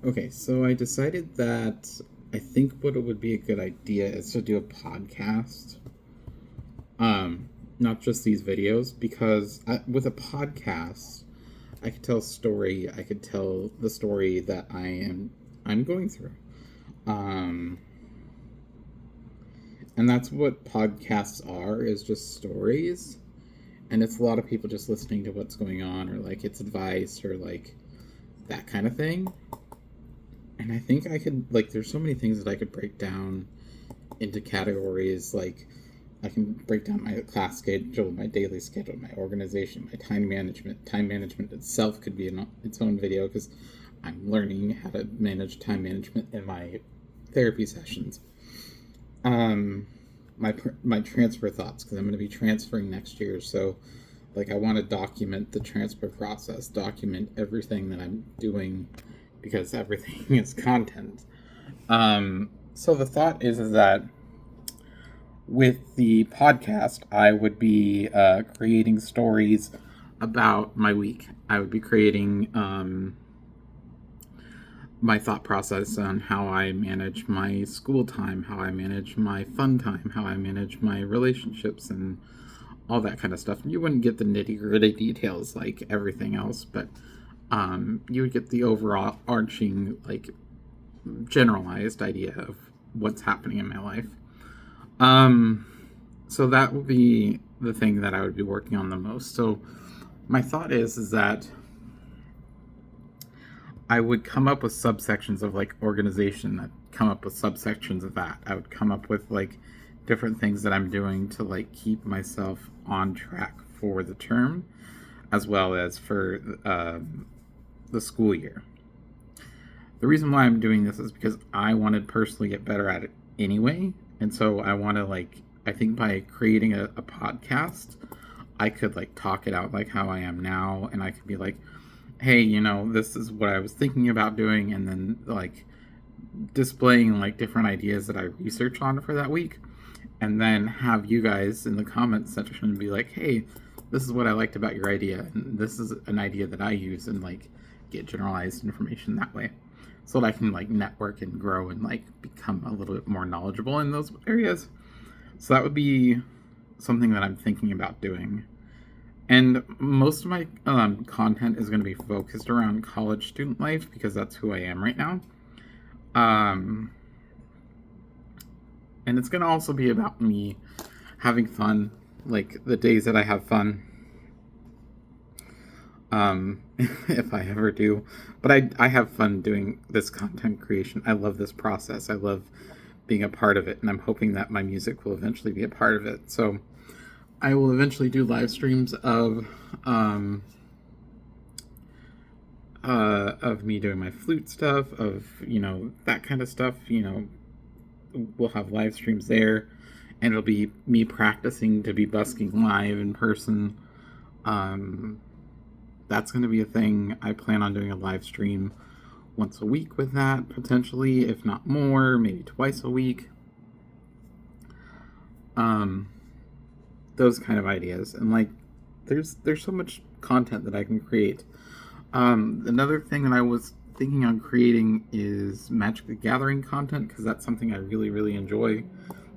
Okay, so I decided that I think what it would be a good idea is to do a podcast. Um, Not just these videos, because with a podcast, I could tell a story. I could tell the story that I'm going through. Um, and that's what podcasts are, is just stories. And it's a lot of people just listening to what's going on, or like it's advice, or like that kind of thing. And I think I could, like, there's so many things that I could break down into categories. Like, I can break down my class schedule, my daily schedule, my organization, my time management. Time management itself could be its own video, because I'm learning how to manage time management in my therapy sessions. Um, my transfer thoughts, because I'm going to be transferring next year. So, like, I want to document the transfer process, document everything that I'm doing, because everything is content. So the thought is that with the podcast, I would be creating stories about my week. I would be creating my thought process on how I manage my school time, how I manage my fun time, how I manage my relationships, and all that kind of stuff. You wouldn't get the nitty gritty details like everything else, but you would get the overall arching, like, generalized idea of what's happening in my life. Um, so that would be the thing that I would be working on the most. So my thought is that I would come up with subsections of, like, organization, that come up with subsections of that. I would come up with, like, different things that I'm doing to, like, keep myself on track for the term, as well as for the school year. The reason why I'm doing this is because I want to personally get better at it anyway. And so I want to, like, I think by creating a podcast, I could, like, talk it out like how I am now. And I could be like, hey, this is what I was thinking about doing. And then, like, displaying, like, different ideas that I researched on for that week. And then have you guys in the comments section be like, hey, this is what I liked about your idea. And this is an idea that I use, and, like, get generalized information that way, so that I can, like, network and grow and, like, become a little bit more knowledgeable in those areas. So that would be something that I'm thinking about doing. And most of my content is going to be focused around college student life, because that's who I am right now. Um, and it's going to also be about me having fun, like the days that I have fun. If I ever do. But I have fun doing this content creation. I love this process. I love being a part of it, and I'm hoping that my music will eventually be a part of it. So I will eventually do live streams of me doing my flute stuff, of, that kind of stuff. We'll have live streams there, and it'll be me practicing to be busking live in person. That's going to be a thing. I plan on doing a live stream once a week with that, potentially, if not more, maybe twice a week. Those kind of ideas. And, like, there's so much content that I can create. Another thing that I was thinking on creating is Magic the Gathering content, because that's something I really, really enjoy.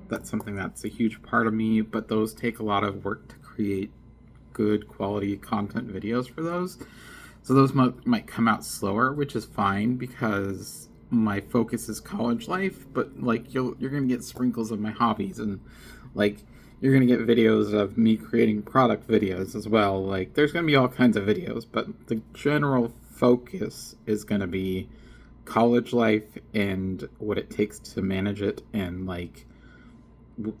That's something that's a huge part of me, but those take a lot of work to create good quality content videos for those. So those might come out slower, which is fine, because my focus is college life. But, like, you're gonna get sprinkles of my hobbies, and, like, you're gonna get videos of me creating product videos as well. Like, there's gonna be all kinds of videos, but the general focus is gonna be college life and what it takes to manage it, and, like,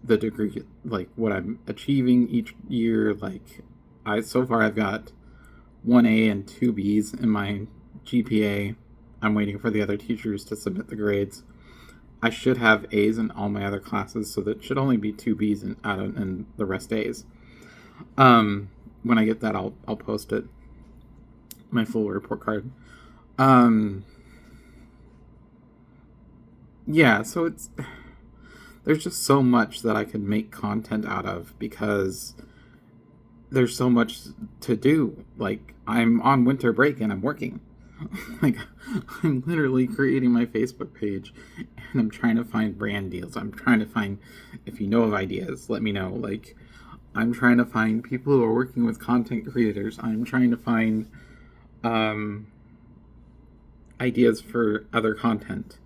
the degree, like, what I'm achieving each year. Like, so far I've got 1A and 2Bs in my GPA. I'm waiting for the other teachers to submit the grades. I should have A's in all my other classes, so that should only be 2Bs and the rest A's. When I get that, I'll post it, my full report card. Yeah, so there's just so much that I could make content out of, because there's so much to do. Like, I'm on winter break and I'm working. like, I'm literally creating my Facebook page, and I'm trying to find brand deals. I'm trying to find, if you know of ideas, let me know. Like, I'm trying to find people who are working with content creators. I'm trying to find ideas for other content.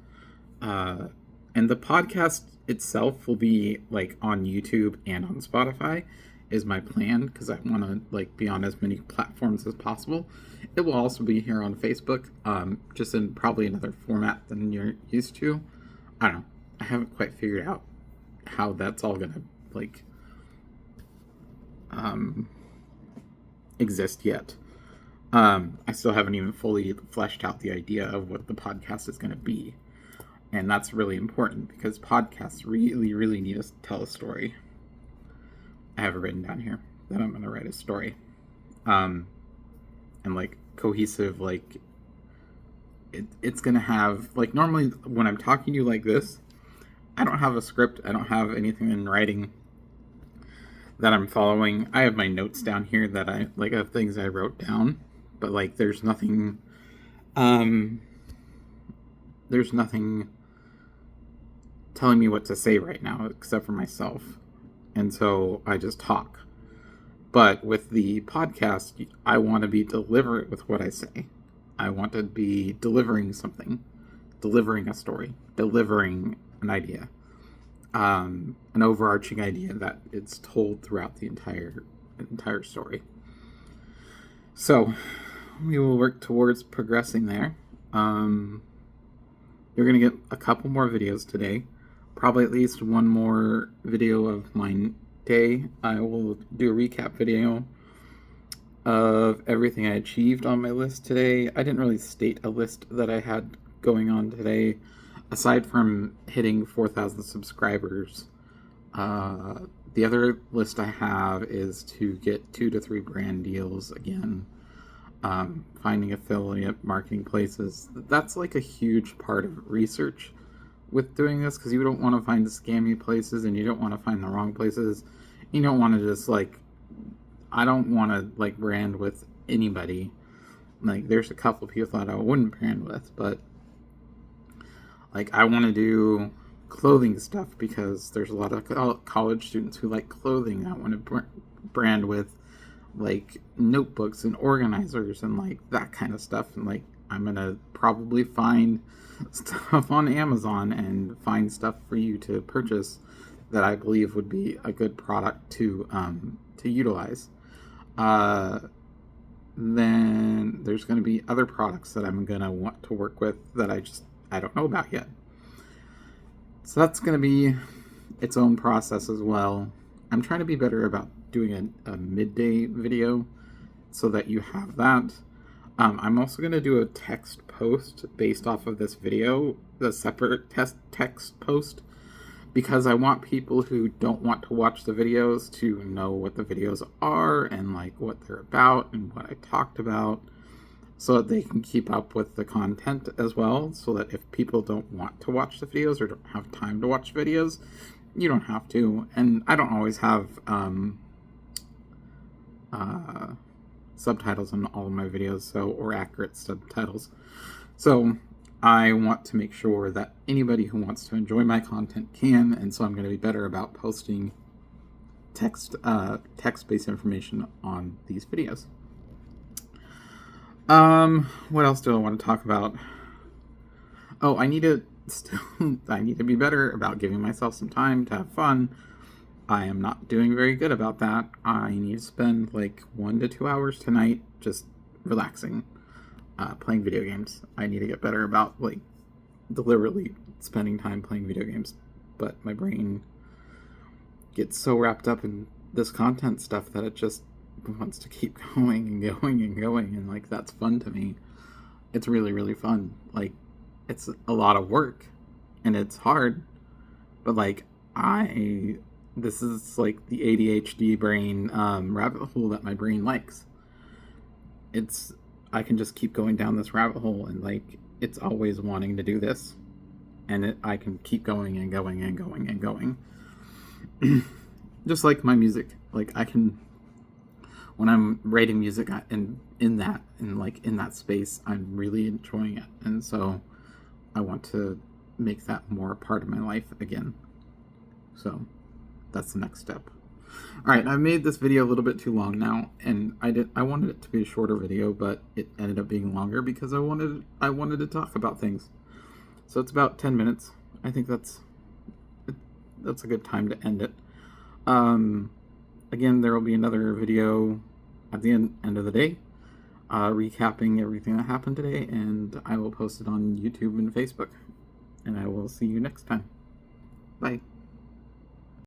And the podcast itself will be like on YouTube and on Spotify is my plan, because I want to like be on as many platforms as possible. It will also be here on Facebook, just in probably another format than you're used to. I don't know. I haven't quite figured out how that's all gonna like exist yet. I still haven't even fully fleshed out the idea of what the podcast is going to be. And that's really important because podcasts really, really need to tell a story. I have it written down here that I'm going to write a story. And like cohesive, like it's going to have, like normally when I'm talking to you like this, I don't have a script. I don't have anything in writing that I'm following. I have my notes down here that I like of things I wrote down, but like there's nothing telling me what to say right now except for myself. And so I just talk. But with the podcast, I want to be deliberate with what I say. I want to be delivering something, delivering a story, delivering an idea, an overarching idea that it's told throughout the entire story. So we will work towards progressing there. You're going to get a couple more videos today. Probably at least one more video of my day. I will do a recap video of everything I achieved on my list today. I didn't really state a list that I had going on today, aside from hitting 4,000 subscribers. The other list I have is to get 2 to 3 brand deals again. Finding affiliate marketing places. That's like a huge part of research with doing this, because you don't want to find the scammy places and you don't want to find the wrong places. You don't want to just like, I don't want to like brand with anybody. Like there's a couple people that I wouldn't brand with, but like I want to do clothing stuff because there's a lot of college students who like clothing. I want to brand with like notebooks and organizers and like that kind of stuff. And like I'm gonna probably find stuff on Amazon and find stuff for you to purchase that I believe would be a good product to utilize. Then there's going to be other products that I'm going to want to work with that I don't know about yet. So that's going to be its own process as well. I'm trying to be better about doing a midday video so that you have that. I'm also going to do a text post based off of this video, the separate text post, because I want people who don't want to watch the videos to know what the videos are and like what they're about and what I talked about, so that they can keep up with the content as well, so that if people don't want to watch the videos or don't have time to watch videos, you don't have to. And I don't always have subtitles on all of my videos, or accurate subtitles. So I want to make sure that anybody who wants to enjoy my content can, and so I'm going to be better about posting text-based information on these videos. What else do I want to talk about? Oh, I need to be better about giving myself some time to have fun. I am not doing very good about that. I need to spend like 1 to 2 hours tonight just relaxing, playing video games. I need to get better about like deliberately spending time playing video games, but my brain gets so wrapped up in this content stuff that it just wants to keep going and going and going, and like that's fun to me. It's really, really fun. Like it's a lot of work and it's hard, but like this is like the ADHD brain rabbit hole that my brain likes. I can just keep going down this rabbit hole, and like it's always wanting to do this, and I can keep going and going and going and going. Just like my music, like I can when I'm writing music in that space, I'm really enjoying it, and so I want to make that more a part of my life again. So that's the next step. All right, I've made this video a little bit too long now, and I wanted it to be a shorter video, but it ended up being longer because I wanted to talk about things. So it's about 10 minutes. I think that's a good time to end it. Again, there will be another video at the end of the day, recapping everything that happened today, and I will post it on YouTube and Facebook. And I will see you next time. Bye.